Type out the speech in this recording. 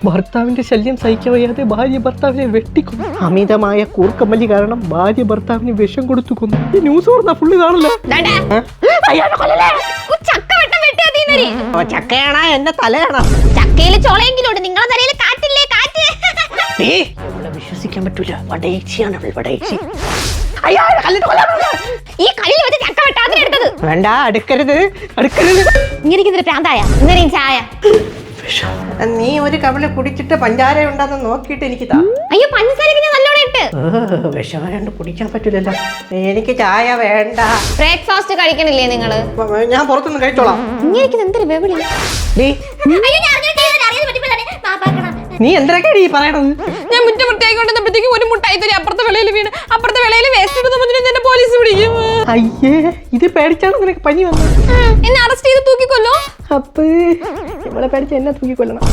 ഭർത്താവിന്റെ ശല്യം സഹിക്കാൻ വയ്യാതെ ഭാര്യ ഭർത്താവിനെ വെട്ടിക്കൊന്നു. അമിതമായ കൂർക്കമ്മലി കാരണം ഭാര്യ ഭർത്താവിന് വിഷം കൊടുത്തു കൊന്നു. ഈ ന്യൂസ് പറഞ്ഞ ഫുള്ള് കാണല്ലോ. ചക്കയാണോ എന്റെ തലയാണോ? ചക്കയില് ചോളയെങ്കിലും ഉണ്ട്. നിങ്ങളെ തലയിൽ കാറ്റില്ലേ? കാറ്റ്. നമ്മളെ വിശ്വസിക്കാൻ പറ്റൂല. വടയേച്ചിയാണ് വടയേച്ചി. ഈ കല്ലിൽ വെച്ച് ചക്ക വെട്ടാതെ എടുത്തത്. വേണ്ട, അടുക്കരുത് അടുക്കരുത്. ഇങ്ങനെ പ്രാന്തായ ഇന്നലെയും ചായ. നീ ഒരു കവിള് കുടിച്ചിട്ട് പഞ്ചാര ഉണ്ടെന്ന് നോക്കിയിട്ട് എനിക്ക് താ. അയ്യോ, പഞ്ചസാരക്ക് ഞാൻ നല്ലോണം ഇട്ട്. വിഷമായോണ്ട് കുടിക്കാൻ പറ്റൂലല്ലോ. എനിക്ക് ചായ വേണ്ട. ബ്രേക്ക്ഫാസ്റ്റ് കഴിക്കണില്ലേ നിങ്ങള്? ഞാൻ പുറത്തുനിന്ന് കഴിച്ചോളാം. ഇങ്ങനെ എന്തൊരു വെവിളി. നീ എന്തൊക്കെയാണ് ഈ പറയണത്? ഞാൻ മുറ്റ വൃത്തിയായിക്കൊണ്ടിരുന്നപ്പോഴത്തേക്ക് ഒരു മുട്ടായി തരി അപ്പുറത്തെ വെളയിൽ വീണ്. അപ്പുറത്തെ വെളയിൽ വേസ്റ്റ് ഇടുന്ന പോലീസ് പിടിക്കും. അയ്യേ, ഇത് പേടിച്ചാണ് നിനക്ക് പനി വന്നത്. എന്നെ അറസ്റ്റ് ചെയ്ത് തൂക്കിക്കൊല്ലോ. അപ്പൊ നമ്മളെ പേടിച്ച് എന്നെ തൂക്കിക്കൊല്ലണം.